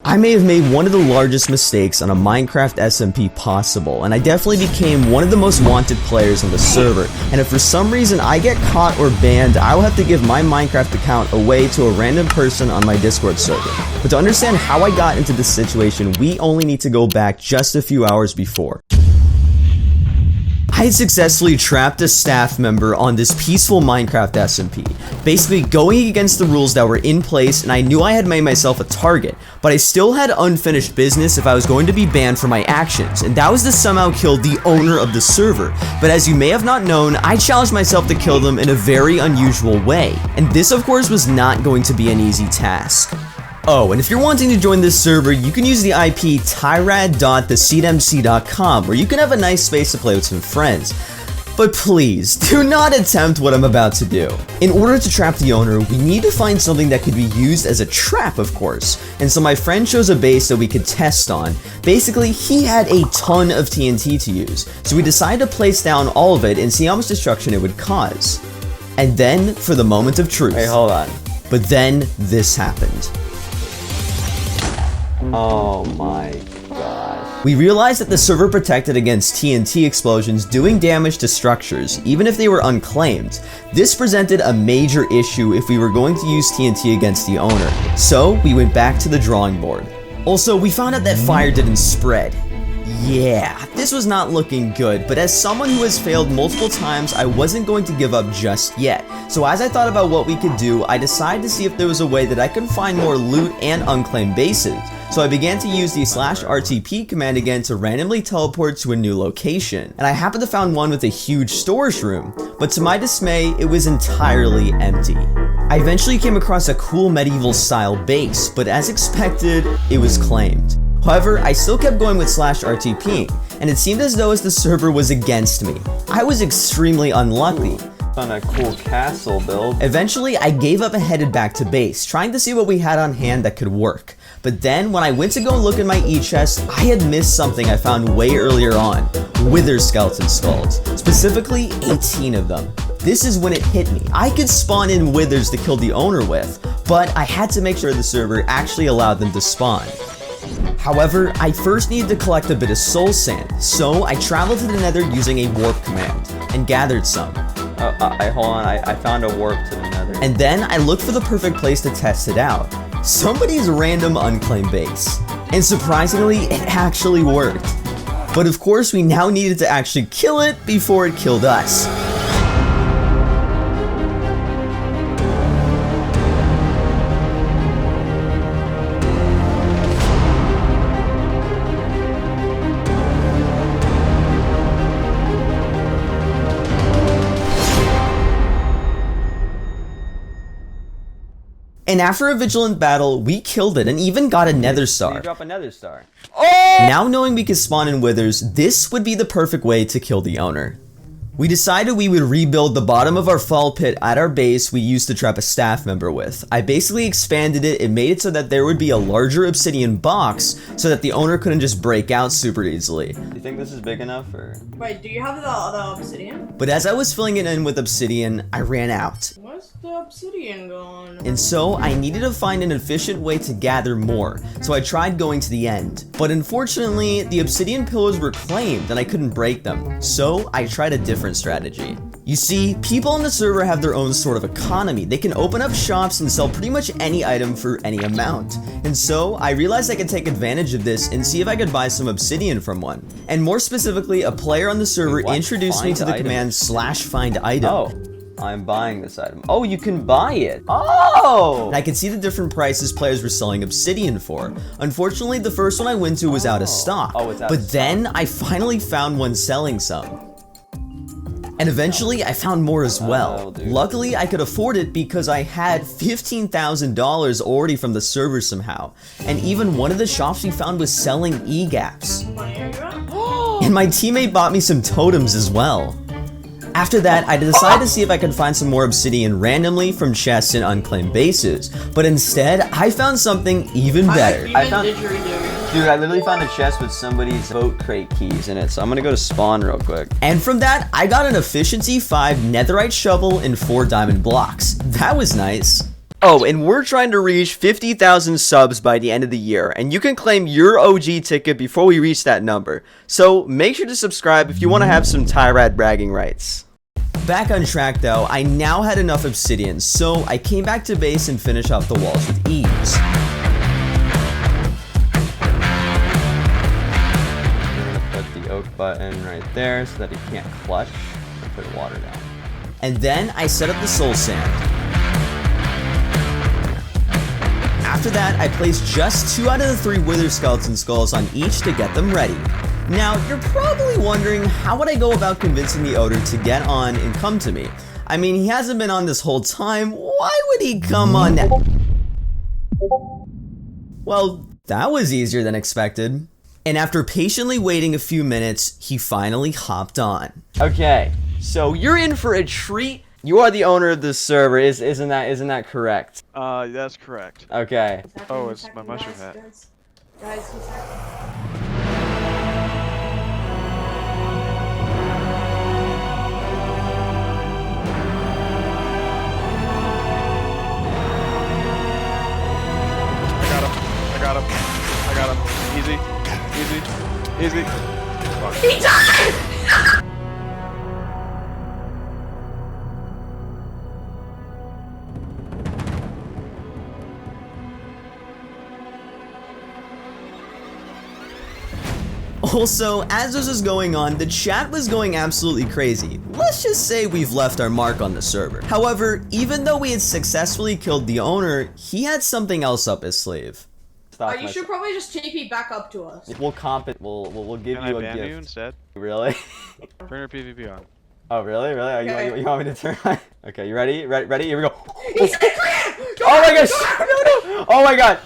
I may have made one of the largest mistakes on a Minecraft SMP possible, and I definitely became one of the most wanted players on the server, and if for some reason I get caught or banned, I will have to give my Minecraft account away to a random person on my Discord server. But to understand how I got into this situation, we only need to go back just a few hours before. I had successfully trapped a staff member on this peaceful Minecraft SMP, basically going against the rules that were in place, and I knew I had made myself a target, but I still had unfinished business if I was going to be banned for my actions, and that was to somehow kill the owner of the server. But as you may have not known, I challenged myself to kill them in a very unusual way, and this of course was not going to be an easy task. Oh, and if you're wanting to join this server, you can use the IP Tyrad.theseedmc.com, where you can have a nice space to play with some friends. But please, do not attempt what I'm about to do. In order to trap the owner, we need to find something that could be used as a trap, of course. And so my friend chose a base that we could test on. Basically, he had a ton of TNT to use, so we decided to place down all of it and see how much destruction it would cause. And then, for the moment of truth. Hey, hold on. But then, this happened. Oh my god. We realized that the server protected against TNT explosions doing damage to structures, even if they were unclaimed. This presented a major issue if we were going to use TNT against the owner, so we went back to the drawing board. Also, we found out that fire didn't spread. Yeah, this was not looking good, but as someone who has failed multiple times, I wasn't going to give up just yet. So as I thought about what we could do, I decided to see if there was a way that I could find more loot and unclaimed bases. So I began to use the /RTP command again to randomly teleport to a new location. And I happened to find one with a huge storage room, but to my dismay, it was entirely empty. I eventually came across a cool medieval style base, but as expected, it was claimed. However, I still kept going with /RTP, and it seemed as though the server was against me. I was extremely unlucky. On a cool castle build. Eventually, I gave up and headed back to base, trying to see what we had on hand that could work. But then, when I went to go look in my e-chest, I had missed something I found way earlier on. Wither skeleton skulls. Specifically, 18 of them. This is when it hit me. I could spawn in withers to kill the owner with, but I had to make sure the server actually allowed them to spawn. However, I first needed to collect a bit of soul sand, so I traveled to the nether using a warp command, and gathered some. Hold on, I found a warp to the nether. And then I looked for the perfect place to test it out. Somebody's random unclaimed base. And surprisingly, it actually worked. But of course, we now needed to actually kill it before it killed us. And after a vigilant battle, we killed it and even got a nether star. You drop a nether star. Oh! Now knowing we could spawn in withers, this would be the perfect way to kill the owner. We decided we would rebuild the bottom of our fall pit at our base we used to trap a staff member with. I basically expanded it and made it so that there would be a larger obsidian box so that the owner couldn't just break out super easily. Do you think this is big enough or? Wait, do you have the obsidian? But as I was filling it in with obsidian, I ran out. Where's the obsidian gone? And so I needed to find an efficient way to gather more, so I tried going to the end. But unfortunately, the obsidian pillars were claimed and I couldn't break them, so I tried a different strategy. You see, people on the server have their own sort of economy. They can open up shops and sell pretty much any item for any amount. And so I realized I could take advantage of this and see if I could buy some obsidian from one. And more specifically, a player on the server introduced me to the command /find item. Oh, I'm buying this item. Oh, you can buy it. Oh! And I could see the different prices players were selling obsidian for. Unfortunately, the first one I went to was out of stock. Oh, it's out but of stock. then I finally found one selling some. And eventually, I found more as well. Dude. Luckily, I could afford it because I had $15,000 already from the server somehow. And even one of the shops we found was selling e-gaps. And my teammate bought me some totems as well. After that, I decided to see if I could find some more obsidian randomly from chests and unclaimed bases. But instead, I found something even better. Dude, I literally found a chest with somebody's boat crate keys in it, so I'm gonna go to spawn real quick. And from that, I got an efficiency 5 netherite shovel and 4 diamond blocks. That was nice. Oh, and we're trying to reach 50,000 subs by the end of the year, and you can claim your OG ticket before we reach that number. So make sure to subscribe if you want to have some Tyrad bragging rights. Back on track though, I now had enough obsidian, so I came back to base and finished off the walls with ease. Put the oak button right there so that it can't clutch and put water down. And then I set up the soul sand. After that, I placed just 2 out of the 3 wither skeleton skulls on each to get them ready. Now, you're probably wondering, how would I go about convincing the Oder to get on and come to me? I mean, he hasn't been on this whole time, why would he come on now? Well, that was easier than expected. And after patiently waiting a few minutes, he finally hopped on. Okay, so you're in for a treat. You are the owner of this server, isn't that correct? That's correct. Okay. Oh, it's my mushroom hat. Guys, he's I got him. Easy. Fuck. He died! Also, as this was going on, the chat was going absolutely crazy. Let's just say we've left our mark on the server. However, even though we had successfully killed the owner, he had something else up his sleeve. You should probably just TP back up to us. We'll comp it. We'll give Can you I a ban gift. you instead? Really? Turn your PvP on. Oh, really? Really? Okay. You want me to turn on? Okay, you ready? Ready? Here we go. He's a Grian! Oh my gosh! No! Oh my god!